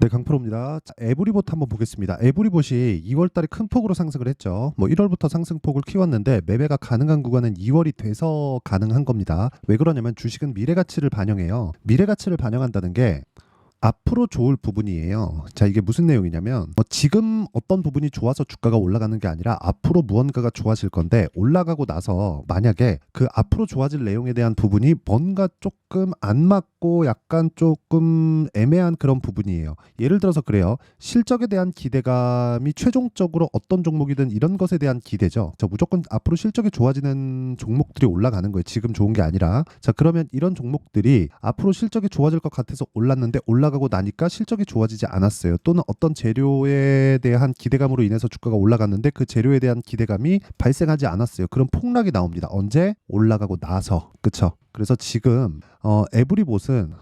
네, 강프로입니다. 자, 에브리봇 한번 보겠습니다. 에브리봇이 2월 달에 큰 폭으로 상승을 했죠. 1월부터 상승폭을 키웠는데 매매가 가능한 구간은 2월이 돼서 가능한 겁니다. 왜 그러냐면 주식은 미래 가치를 반영해요. 미래 가치를 반영한다는 게 앞으로 좋을 부분이에요. 자, 이게 무슨 내용이냐면 지금 어떤 부분이 좋아서 주가가 올라가는 게 아니라 앞으로 무언가가 좋아질 건데 올라가고 나서 만약에 그 앞으로 좋아질 내용에 대한 부분이 뭔가 조금 안 맞고 약간 조금 애매한 그런 부분이에요. 예를 들어서 그래요. 실적에 대한 기대감이 최종적으로 어떤 종목이든 이런 것에 대한 기대죠. 자, 무조건 앞으로 실적이 좋아지는 종목들이 올라가는 거예요. 지금 좋은 게 아니라. 자, 그러면 이런 종목들이 앞으로 실적이 좋아질 것 같아서 올랐는데 올라가고 나니까 실적이 좋아지지 않았어요. 또는 어떤 재료에 대한 기대감으로 인해서 주가가 올라갔는데 그 재료에 대한 기대감이 발생하지 않았어요. 그럼 폭락이 나옵니다. 언제? 올라가고 나서. 그쵸? 그래서 지금 에브리봇은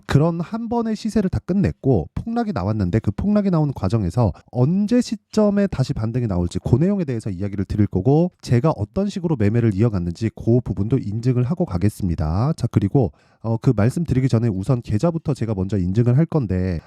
그런 한 번의 시세를 다 끝냈고 폭락이 나왔는데 그 폭락이 나온 과정에서 언제 시점에 다시 반등이 나올지 그 내용에 대해서 이야기를 드릴 거고 제가 어떤 식으로 매매를 이어갔는지 그 부분도 인증을 하고 가겠습니다. 자, 그리고 그 말씀드리기 전에 우선 계좌부터 제가 먼저 인증을 할 건데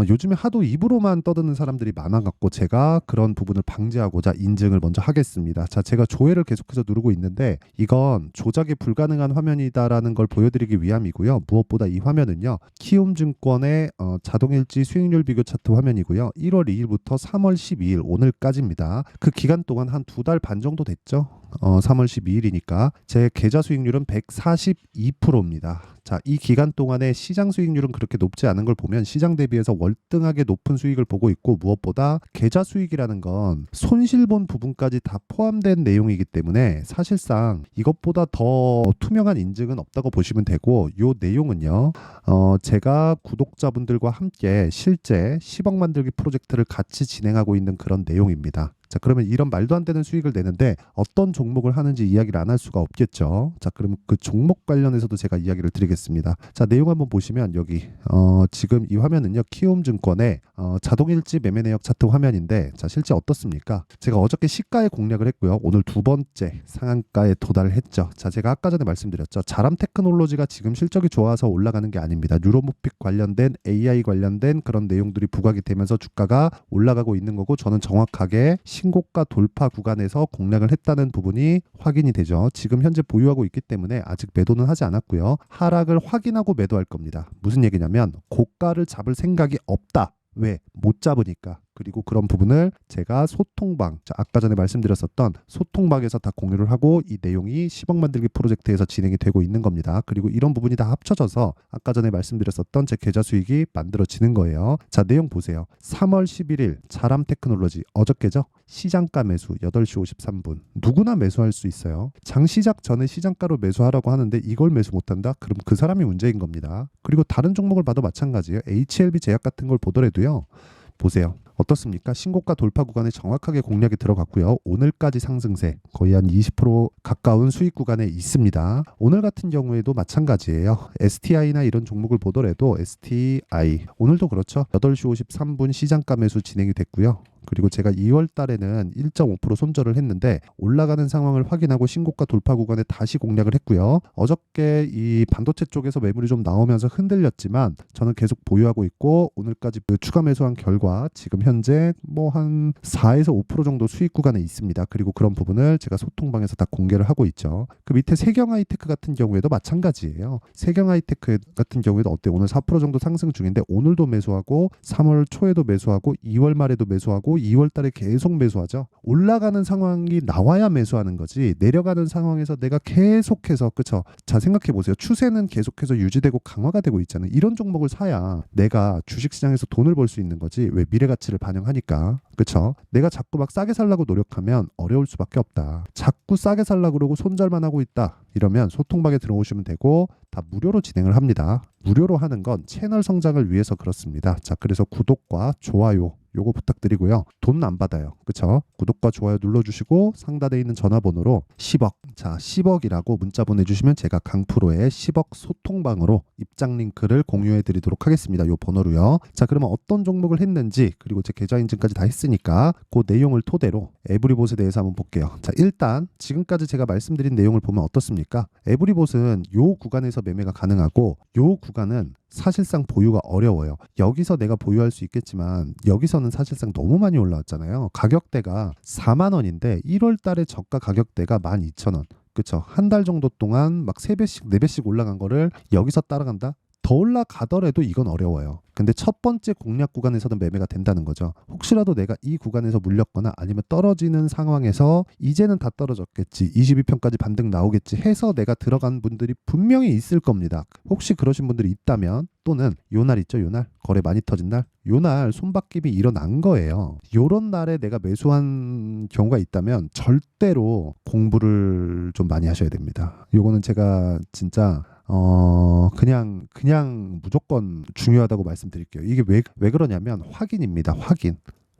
요즘에 하도 입으로만 떠드는 사람들이 많아갖고 제가 그런 부분을 방지하고자 인증을 먼저 하겠습니다. 자, 제가 조회를 계속해서 누르고 있는데 이건 조작이 불가능한 화면이다라는 걸 보여드리기 위함이고요. 무엇보다 이 화면은요. 키움증권의 자동일지 수익률 비교 차트 화면이고요. 1월 2일부터 3월 12일 오늘까지입니다. 그 기간 동안 한 2달 반 정도 됐죠. 3월 12일이니까 제 계좌 수익률은 142%입니다. 자, 이 기간 동안에 시장 수익률은 그렇게 높지 않은 걸 보면 시장 대비해서 월등하게 높은 수익을 보고 있고 무엇보다 계좌 수익이라는 건 손실본 부분까지 다 포함된 내용이기 때문에 사실상 이것보다 더 투명한 인증은 없다고 보시면 되고 요 내용은요. 제가 구독자분들과 함께 실제 10억 만들기 프로젝트를 같이 진행하고 있는 그런 내용입니다. 자, 그러면 이런 말도 안 되는 수익을 내는데 어떤 종목을 하는지 이야기를 안 할 수가 없겠죠. 자, 그러면 그 종목 관련해서도 제가 이야기를 드리겠습니다. 자, 내용 한번 보시면 여기 지금 이 화면은요. 키움증권의 자동일지 매매 내역 차트 화면인데 자, 실제 어떻습니까? 제가 어저께 시가에 공략을 했고요. 오늘 두 번째 상한가에 도달을 했죠. 자, 제가 아까 전에 말씀드렸죠. 자람 테크놀로지가 지금 실적이 좋아서 올라가는 게 아닙니다. 뉴로모픽 관련된 AI 관련된 그런 내용들이 부각이 되면서 주가가 올라가고 있는 거고 저는 정확하게 신고가 돌파 구간에서 공략을 했다는 부분이 확인이 되죠. 지금 현재 보유하고 있기 때문에 아직 매도는 하지 않았고요. 하락을 확인하고 매도할 겁니다. 무슨 얘기냐면 고가를 잡을 생각이 없다. 왜? 못 잡으니까. 그리고 그런 부분을 제가 소통방, 자, 아까 전에 말씀드렸었던 소통방에서 다 공유를 하고 이 내용이 10억 만들기 프로젝트에서 진행이 되고 있는 겁니다. 그리고 이런 부분이 다 합쳐져서 아까 전에 말씀드렸었던 제 계좌 수익이 만들어지는 거예요. 자, 내용 보세요. 3월 11일 자람 테크놀로지 어저께죠? 시장가 매수 8시 53분. 누구나 매수할 수 있어요. 장 시작 전에 시장가로 매수하라고 하는데 이걸 매수 못한다? 그럼 그 사람이 문제인 겁니다. 그리고 다른 종목을 봐도 마찬가지예요. HLB 제약 같은 걸 보더라도요. 보세요. 어떻습니까? 신고가 돌파 구간에 정확하게 공략이 들어갔고요. 오늘까지 상승세 거의 한 20% 가까운 수익 구간에 있습니다. 오늘 같은 경우에도 마찬가지예요. STI나 이런 종목을 보더라도 STI 오늘도 그렇죠. 8시 53분 시장가 매수 진행이 됐고요. 그리고 제가 2월 달에는 1.5% 손절을 했는데 올라가는 상황을 확인하고 신고가 돌파 구간에 다시 공략을 했고요. 어저께 이 반도체 쪽에서 매물이 좀 나오면서 흔들렸지만 저는 계속 보유하고 있고 오늘까지 추가 매수한 결과 지금 현재 한 4에서 5% 정도 수익 구간에 있습니다. 그리고 그런 부분을 제가 소통방에서 다 공개를 하고 있죠. 그 밑에 세경하이테크 같은 경우에도 마찬가지예요. 세경하이테크 같은 경우에도 어때? 오늘 4% 정도 상승 중인데 오늘도 매수하고 3월 초에도 매수하고 2월 말에도 매수하고 2월 달에 계속 매수하죠. 올라가는 상황이 나와야 매수하는 거지 내려가는 상황에서 내가 계속해서 그쵸? 자, 생각해 보세요. 추세는 계속해서 유지되고 강화가 되고 있잖아요. 이런 종목을 사야 내가 주식시장에서 돈을 벌 수 있는 거지. 왜? 미래 가치를 반영하니까. 그쵸? 내가 자꾸 막 싸게 살라고 노력하면 어려울 수밖에 없다. 자꾸 싸게 살라고 그러고 손절만 하고 있다. 이러면 소통방에 들어오시면 되고 다 무료로 진행을 합니다. 무료로 하는 건 채널 성장을 위해서 그렇습니다. 자, 그래서 구독과 좋아요 요거 부탁드리고요. 돈 안 받아요. 그쵸? 구독과 좋아요 눌러주시고 상단에 있는 전화번호로 10억. 자, 10억이라고 문자 보내주시면 제가 강프로의 10억 소통방으로 입장 링크를 공유해 드리도록 하겠습니다. 요 번호로요. 자, 그러면 어떤 종목을 했는지 그리고 제 계좌 인증까지 다 했으니까 그 내용을 토대로 에브리봇에 대해서 한번 볼게요. 자, 일단 지금까지 제가 말씀드린 내용을 보면 어떻습니까? 에브리봇은 요 구간에서 매매가 가능하고 요 구간 구간은 사실상 보유가 어려워요. 여기서 내가 보유할 수 있겠지만 여기서는 사실상 너무 많이 올라왔잖아요. 가격대가 4만 원인데 1월 달에 저가 가격대가 12,000원. 그쵸? 한 달 정도 동안 막 3배씩 4배씩 올라간 거를 여기서 따라간다? 더 올라가더라도 이건 어려워요. 근데 첫 번째 공략 구간에서는 매매가 된다는 거죠. 혹시라도 내가 이 구간에서 물렸거나 아니면 떨어지는 상황에서 이제는 다 떨어졌겠지, 22편까지 반등 나오겠지 해서 내가 들어간 분들이 분명히 있을 겁니다. 혹시 그러신 분들이 있다면, 또는 요날 있죠, 요날 거래 많이 터진 날, 요날 손바뀜이 일어난 거예요. 요런 날에 내가 매수한 경우가 있다면 절대로 공부를 좀 많이 하셔야 됩니다. 요거는 제가 진짜 그냥 무조건 중요하다고 말씀드릴게요. 이게 왜 그러냐면 확인입니다.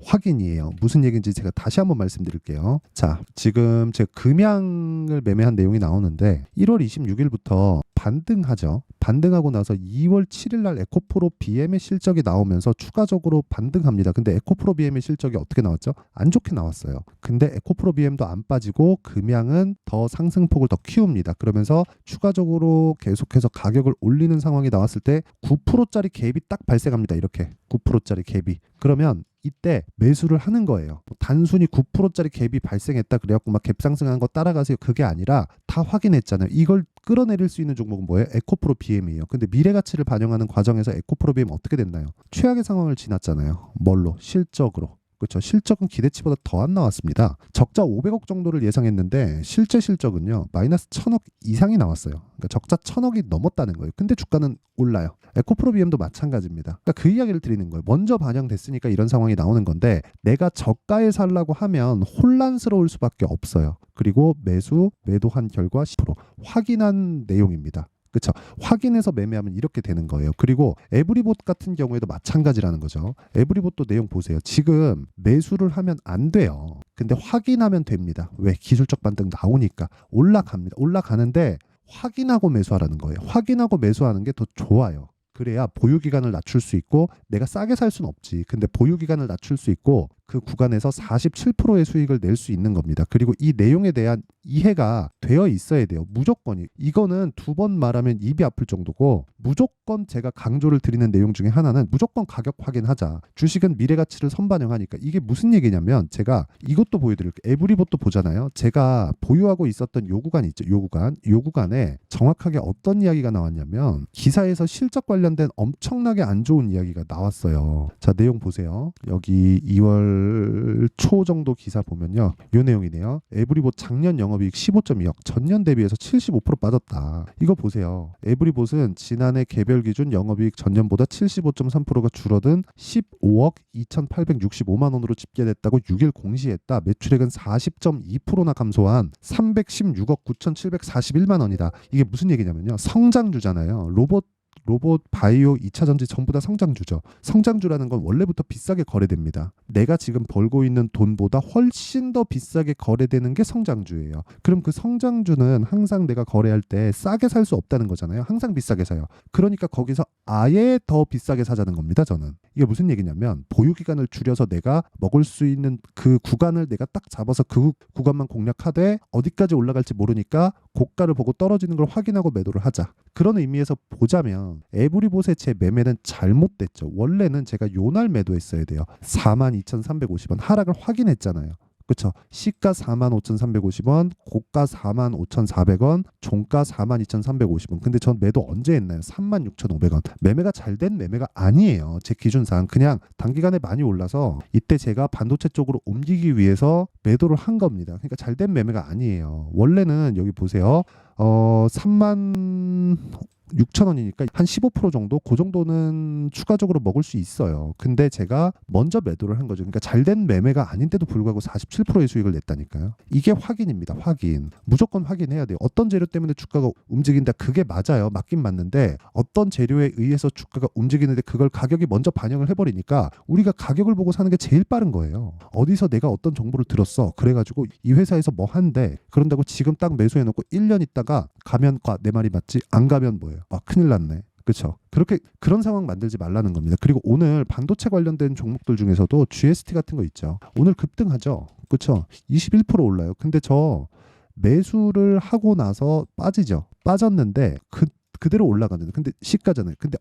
확인이에요. 무슨 얘기인지 제가 다시 한번 말씀드릴게요. 자, 지금 제가 금양을 매매한 내용이 나오는데 1월 26일부터 반등하죠. 반등하고 나서 2월 7일 날 에코프로 BM의 실적이 나오면서 추가적으로 반등합니다. 근데 에코프로 BM의 실적이 어떻게 나왔죠? 안 좋게 나왔어요. 근데 에코프로 BM도 안 빠지고 금양은 더 상승폭을 더 키웁니다. 그러면서 추가적으로 계속해서 가격을 올리는 상황이 나왔을 때 9%짜리 갭이 딱 발생합니다. 이렇게 9%짜리 갭이. 그러면 이때 매수를 하는 거예요. 단순히 9%짜리 갭이 발생했다 그래갖고 막 갭 상승한 거 따라가세요. 그게 아니라 다 확인했잖아요. 이걸 끌어내릴 수 있는 종목은 뭐예요? 에코프로 BM이에요. 근데 미래 가치를 반영하는 과정에서 에코프로 BM 어떻게 됐나요? 최악의 상황을 지났잖아요. 뭘로? 실적으로. 그렇죠. 실적은 기대치보다 더 안 나왔습니다. 적자 500억 정도를 예상했는데 실제 실적은요, 마이너스 1000억 이상이 나왔어요. 그러니까 적자 1000억이 넘었다는 거예요. 근데 주가는 올라요. 에코프로 BM도 마찬가지입니다. 그러니까 그 이야기를 드리는 거예요. 먼저 반영됐으니까 이런 상황이 나오는 건데, 내가 저가에 살라고 하면 혼란스러울 수밖에 없어요. 그리고 매도한 결과 10% 확인한 내용입니다. 그렇죠. 확인해서 매매하면 이렇게 되는 거예요. 그리고 에브리봇 같은 경우에도 마찬가지라는 거죠. 에브리봇도 내용 보세요. 지금 매수를 하면 안 돼요. 근데 확인하면 됩니다. 왜? 기술적 반등 나오니까 올라갑니다. 올라가는데 확인하고 매수하라는 거예요. 확인하고 매수하는 게 더 좋아요. 그래야 보유 기간을 낮출 수 있고, 내가 싸게 살 수는 없지. 근데 보유 기간을 낮출 수 있고 그 구간에서 47%의 수익을 낼 수 있는 겁니다. 그리고 이 내용에 대한 이해가 되어 있어야 돼요. 무조건이. 이거는 두 번 말하면 입이 아플 정도고, 무조건 제가 강조를 드리는 내용 중에 하나는 무조건 가격 확인하자. 주식은 미래 가치를 선반영하니까. 이게 무슨 얘기냐면, 제가 이것도 보여드릴게요. 에브리봇도 보잖아요. 제가 보유하고 있었던 요 구간 있죠. 요 구간에 정확하게 어떤 이야기가 나왔냐면, 기사에서 실적 관련된 엄청나게 안 좋은 이야기가 나왔어요. 자, 내용 보세요. 여기 2월 초 정도 기사 보면요, 요 내용이네요. 에브리봇 작년 영업이익 15.2억, 전년 대비해서 75% 빠졌다. 이거 보세요. 에브리봇은 지난해 개별 기준 영업이익 전년보다 75.3%가 줄어든 15억 2,865만 원으로 집계됐다고 6일 공시했다. 매출액은 40.2%나 감소한 316억 9,741만 원이다. 이게 무슨 얘기냐면요, 성장주잖아요. 로봇, 바이오, 2차 전지 전부 다 성장주죠. 성장주라는 건 원래부터 비싸게 거래됩니다. 내가 지금 벌고 있는 돈보다 훨씬 더 비싸게 거래되는 게 성장주예요. 그럼 그 성장주는 항상 내가 거래할 때 싸게 살 수 없다는 거잖아요. 항상 비싸게 사요. 그러니까 거기서 아예 더 비싸게 사자는 겁니다, 저는. 이게 무슨 얘기냐면, 보유 기간을 줄여서 내가 먹을 수 있는 그 구간을 내가 딱 잡아서 그 구간만 공략하되, 어디까지 올라갈지 모르니까 고가를 보고 떨어지는 걸 확인하고 매도를 하자. 그런 의미에서 보자면 에브리봇의 제 매매는 잘못됐죠. 원래는 제가 요날 매도했어야 돼요. 42,350원 하락을 확인했잖아요. 그렇죠. 시가 45,350원, 고가 45,400원, 종가 42,350원. 근데 전 매도 언제 했나요? 36,500원. 매매가 잘 된 매매가 아니에요. 제 기준상. 그냥 단기간에 많이 올라서 이때 제가 반도체 쪽으로 옮기기 위해서 매도를 한 겁니다. 그러니까 잘 된 매매가 아니에요. 원래는 여기 보세요. 36,000원이니까 한 15% 정도, 그 정도는 추가적으로 먹을 수 있어요. 근데 제가 먼저 매도를 한 거죠. 그러니까 잘된 매매가 아닌데도 불구하고 47%의 수익을 냈다니까요. 이게 확인입니다. 확인. 무조건 확인해야 돼요. 어떤 재료 때문에 주가가 움직인다, 그게 맞아요. 맞긴 맞는데, 어떤 재료에 의해서 주가가 움직이는데 그걸 가격이 먼저 반영을 해버리니까 우리가 가격을 보고 사는 게 제일 빠른 거예요. 어디서 내가 어떤 정보를 들었어, 그래가지고 이 회사에서 뭐 한대, 그런다고 지금 딱 매수해놓고 1년 있다가 가면 내 말이 맞지? 안 가면 뭐예요? 큰일 났네. 그렇죠. 그런 상황 만들지 말라는 겁니다. 그리고 오늘 반도체 관련된 종목들 중에서도 GST 같은 거 있죠. 오늘 급등하죠. 그렇죠. 21% 올라요. 근데 저 매수를 하고 나서 빠지죠. 빠졌는데 그대로 올라가는. 근데 시가잖아요. 근데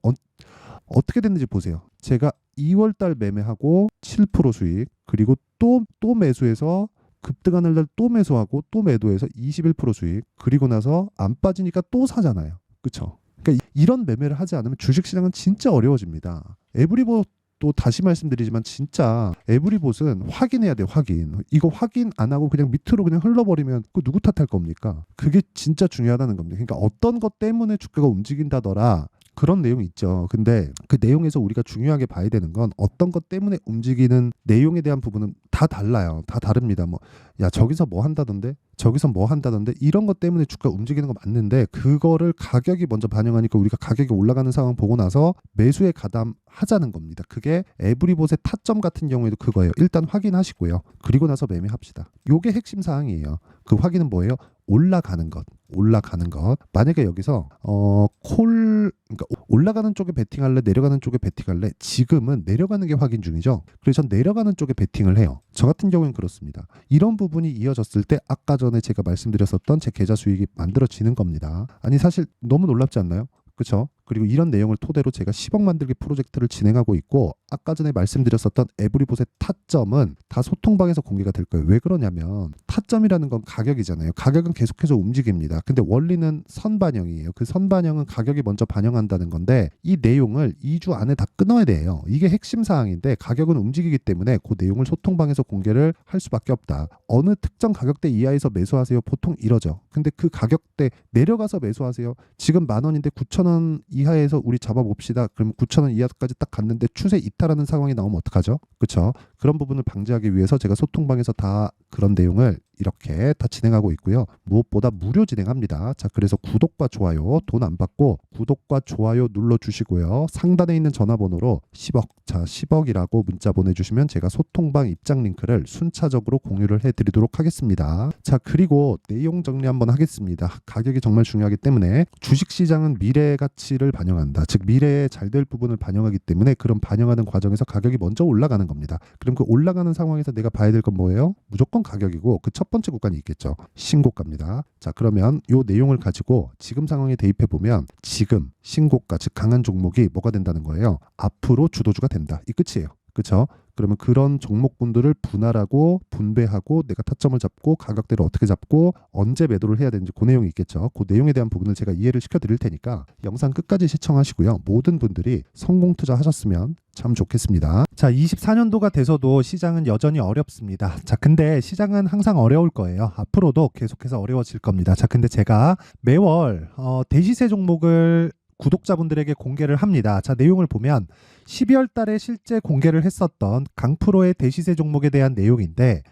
어떻게 됐는지 보세요. 제가 2월달 매매하고 7% 수익, 그리고 또 매수해서 급등하는 날 또 매수하고 또 매도해서 21% 수익, 그리고 나서 안 빠지니까 또 사잖아요. 그렇죠? 그러니까 이런 매매를 하지 않으면 주식시장은 진짜 어려워집니다. 에브리봇 또 다시 말씀드리지만 진짜 에브리봇은 확인해야 돼요. 확인. 이거 확인 안 하고 그냥 밑으로 그냥 흘러버리면 그 누구 탓할 겁니까? 그게 진짜 중요하다는 겁니다. 그러니까 어떤 것 때문에 주가가 움직인다더라, 그런 내용이 있죠. 근데 그 내용에서 우리가 중요하게 봐야 되는 건 어떤 것 때문에 움직이는 내용에 대한 부분은 다 달라요. 다 다릅니다. 뭐, 야, 저기서 뭐 한다던데? 저기서 뭐 한다던데? 이런 것 때문에 주가 움직이는 거 맞는데, 그거를 가격이 먼저 반영하니까 우리가 가격이 올라가는 상황 보고 나서 매수에 가담하자는 겁니다. 그게 에브리봇의 타점 같은 경우에도 그거예요. 일단 확인하시고요. 그리고 나서 매매합시다. 요게 핵심 사항이에요. 그 확인은 뭐예요? 올라가는 것. 만약에 여기서 그러니까 올라가는 쪽에 베팅할래, 내려가는 쪽에 베팅할래? 지금은 내려가는 게 확인 중이죠. 그래서 전 내려가는 쪽에 베팅을 해요. 저 같은 경우는 그렇습니다. 이런 부분이 이어졌을 때 아까 전에 제가 말씀드렸었던 제 계좌 수익이 만들어지는 겁니다. 아니, 사실 너무 놀랍지 않나요? 그렇죠? 그리고 이런 내용을 토대로 제가 10억 만들기 프로젝트를 진행하고 있고, 아까 전에 말씀드렸었던 에브리봇의 타점은 다 소통방에서 공개가 될 거예요. 왜 그러냐면 타점이라는 건 가격이잖아요. 가격은 계속해서 움직입니다. 근데 원리는 선반영이에요. 그 선반영은 가격이 먼저 반영한다는 건데, 이 내용을 2주 안에 다 끊어야 돼요. 이게 핵심 사항인데, 가격은 움직이기 때문에 그 내용을 소통방에서 공개를 할 수밖에 없다. 어느 특정 가격대 이하에서 매수하세요. 보통 이러죠. 근데 그 가격대 내려가서 매수하세요. 지금 10,000원인데 9,000원 이하에서 우리 잡아봅시다. 그럼 9,000원 이하까지 딱 갔는데 추세 이탈하는 상황이 나오면 어떡하죠? 그렇죠? 그런 부분을 방지하기 위해서 제가 소통방에서 다 그런 내용을 이렇게 다 진행하고 있고요. 무엇보다 무료 진행합니다. 자, 그래서 구독과 좋아요 돈 안 받고 구독과 좋아요 눌러주시고요. 상단에 있는 전화번호로 10억, 자 10억이라고 문자 보내주시면 제가 소통방 입장 링크를 순차적으로 공유를 해드리도록 하겠습니다. 자, 그리고 내용 정리 한번 하겠습니다. 가격이 정말 중요하기 때문에 주식시장은 미래 가치를 반영한다. 즉 미래에 잘 될 부분을 반영하기 때문에 그런 반영하는 과정에서 가격이 먼저 올라가는 겁니다. 그럼 그 올라가는 상황에서 내가 봐야 될 건 뭐예요? 무조건 가격이고, 그 첫 번째 구간이 있겠죠. 신고가입니다. 자, 그러면 이 내용을 가지고 지금 상황에 대입해 보면 지금 신고가, 즉 강한 종목이 뭐가 된다는 거예요? 앞으로 주도주가 된다. 이 끝이에요. 그렇죠? 그러면 그런 종목군들을 분할하고 분배하고 내가 타점을 잡고 가격대를 어떻게 잡고 언제 매도를 해야 되는지 그 내용이 있겠죠. 그 내용에 대한 부분을 제가 이해를 시켜드릴 테니까 영상 끝까지 시청하시고요. 모든 분들이 성공 투자하셨으면 참 좋겠습니다. 자, 24년도가 돼서도 시장은 여전히 어렵습니다. 자, 근데 시장은 항상 어려울 거예요. 앞으로도 계속해서 어려워질 겁니다. 자, 근데 제가 매월 대시세 종목을 구독자분들에게 공개를 합니다. 자, 내용을 보면 12월 달에 실제 공개를 했었던 강프로의 대시세 종목에 대한 내용인데,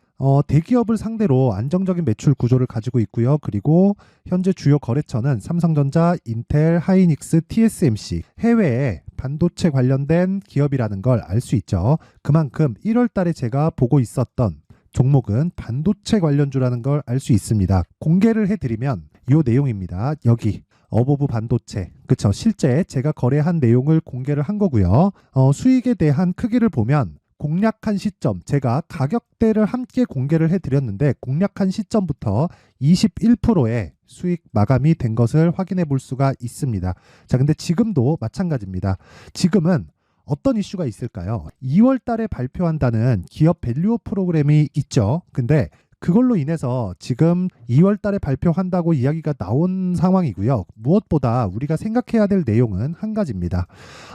대기업을 상대로 안정적인 매출 구조를 가지고 있고요. 그리고 현재 주요 거래처는 삼성전자, 인텔, 하이닉스, TSMC, 해외에 반도체 관련된 기업이라는 걸 알 수 있죠. 그만큼 1월 달에 제가 보고 있었던 종목은 반도체 관련주라는 걸 알 수 있습니다. 공개를 해드리면 이 내용입니다. 여기 어보브 반도체, 그쵸? 실제 제가 거래한 내용을 공개를 한 거고요. 수익에 대한 크기를 보면 공략한 시점, 제가 가격대를 함께 공개를 해드렸는데 공략한 시점부터 21%의 수익 마감이 된 것을 확인해 볼 수가 있습니다. 자, 근데 지금도 마찬가지입니다. 지금은 어떤 이슈가 있을까요? 2월 달에 발표한다는 기업 밸류업 프로그램이 있죠. 근데 그걸로 인해서 지금 2월 달에 발표한다고 이야기가 나온 상황이고요. 무엇보다 우리가 생각해야 될 내용은 한 가지입니다.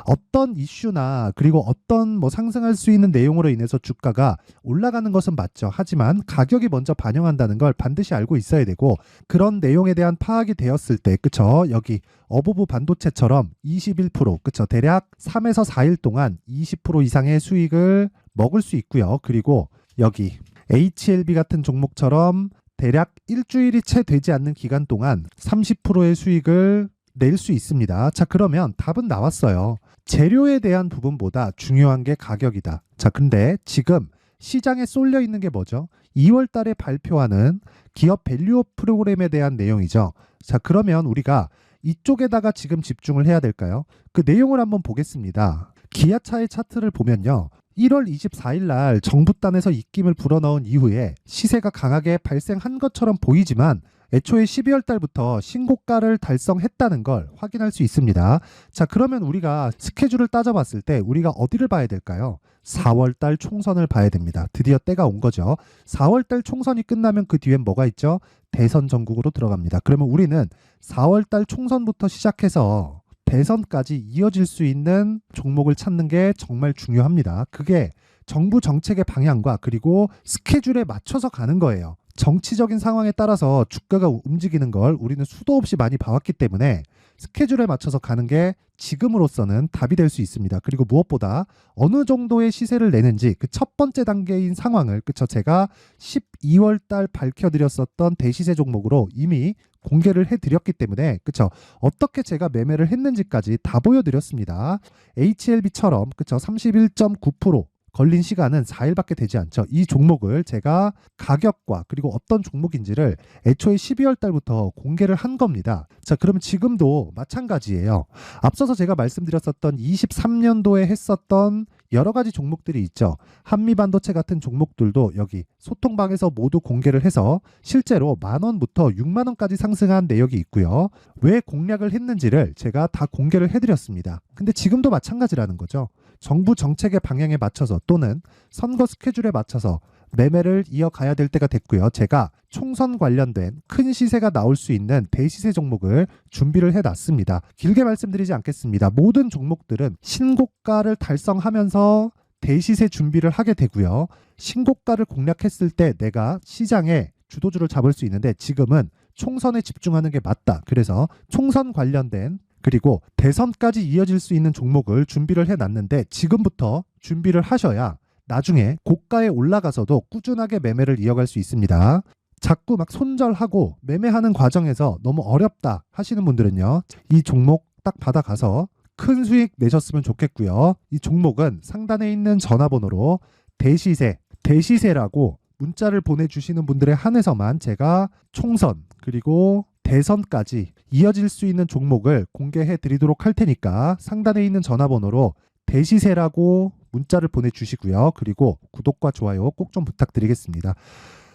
어떤 이슈나 그리고 어떤 상승할 수 있는 내용으로 인해서 주가가 올라가는 것은 맞죠. 하지만 가격이 먼저 반영한다는 걸 반드시 알고 있어야 되고, 그런 내용에 대한 파악이 되었을 때, 그쵸? 여기 어보브 반도체처럼 21%, 그쵸? 대략 3에서 4일 동안 20% 이상의 수익을 먹을 수 있고요. 그리고 여기 HLB 같은 종목처럼 대략 일주일이 채 되지 않는 기간 동안 30%의 수익을 낼 수 있습니다. 자, 그러면 답은 나왔어요. 재료에 대한 부분보다 중요한 게 가격이다. 자, 근데 지금 시장에 쏠려 있는 게 뭐죠? 2월 달에 발표하는 기업 밸류업 프로그램에 대한 내용이죠. 자, 그러면 우리가 이쪽에다가 지금 집중을 해야 될까요? 그 내용을 한번 보겠습니다. 기아차의 차트를 보면요. 1월 24일 날 정부단에서 입김을 불어넣은 이후에 시세가 강하게 발생한 것처럼 보이지만 애초에 12월 달부터 신고가를 달성했다는 걸 확인할 수 있습니다. 자, 그러면 우리가 스케줄을 따져봤을 때 우리가 어디를 봐야 될까요? 4월 달 총선을 봐야 됩니다. 드디어 때가 온 거죠. 4월 달 총선이 끝나면 그 뒤엔 뭐가 있죠? 대선 전국으로 들어갑니다. 그러면 우리는 4월 달 총선부터 시작해서 대선까지 이어질 수 있는 종목을 찾는 게 정말 중요합니다. 그게 정부 정책의 방향과 그리고 스케줄에 맞춰서 가는 거예요. 정치적인 상황에 따라서 주가가 움직이는 걸 우리는 수도 없이 많이 봐왔기 때문에 스케줄에 맞춰서 가는 게 지금으로서는 답이 될 수 있습니다. 그리고 무엇보다 어느 정도의 시세를 내는지 그 첫 번째 단계인 상황을 제가 12월 달 밝혀드렸었던 대시세 종목으로 이미 공개를 해드렸기 때문에 어떻게 제가 매매를 했는지까지 다 보여드렸습니다. HLB처럼 31.9% 걸린 시간은 4일밖에 되지 않죠. 이 종목을 제가 가격과 그리고 어떤 종목인지를 애초에 12월 달부터 공개를 한 겁니다. 자, 그러면 지금도 마찬가지예요. 앞서서 제가 말씀드렸었던 23년도에 했었던 여러 가지 종목들이 있죠. 한미반도체 같은 종목들도 여기 소통방에서 모두 공개를 해서 실제로 10,000원부터 60,000원까지 상승한 내역이 있고요. 왜 공략을 했는지를 제가 다 공개를 해드렸습니다. 근데 지금도 마찬가지라는 거죠. 정부 정책의 방향에 맞춰서 또는 선거 스케줄에 맞춰서 매매를 이어가야 될 때가 됐고요. 제가 총선 관련된 큰 시세가 나올 수 있는 대시세 종목을 준비를 해놨습니다. 길게 말씀드리지 않겠습니다. 모든 종목들은 신고가를 달성하면서 대시세 준비를 하게 되고요. 신고가를 공략했을 때 내가 시장에 주도주를 잡을 수 있는데 지금은 총선에 집중하는 게 맞다. 그래서 총선 관련된 그리고 대선까지 이어질 수 있는 종목을 준비를 해놨는데 지금부터 준비를 하셔야 나중에 고가에 올라가서도 꾸준하게 매매를 이어갈 수 있습니다. 자꾸 막 손절하고 매매하는 과정에서 너무 어렵다 하시는 분들은요. 이 종목 딱 받아가서 큰 수익 내셨으면 좋겠고요. 이 종목은 상단에 있는 전화번호로 대시세라고 문자를 보내주시는 분들에 한해서만 제가 총선 그리고 대선까지 이어질 수 있는 종목을 공개해 드리도록 할 테니까 상단에 있는 전화번호로 대시세라고 문자를 보내주시고요. 그리고 구독과 좋아요 꼭 좀 부탁드리겠습니다.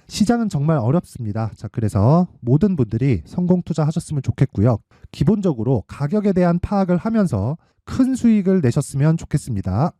시장은 정말 어렵습니다. 자, 그래서 모든 분들이 성공 투자하셨으면 좋겠고요. 기본적으로 가격에 대한 파악을 하면서 큰 수익을 내셨으면 좋겠습니다.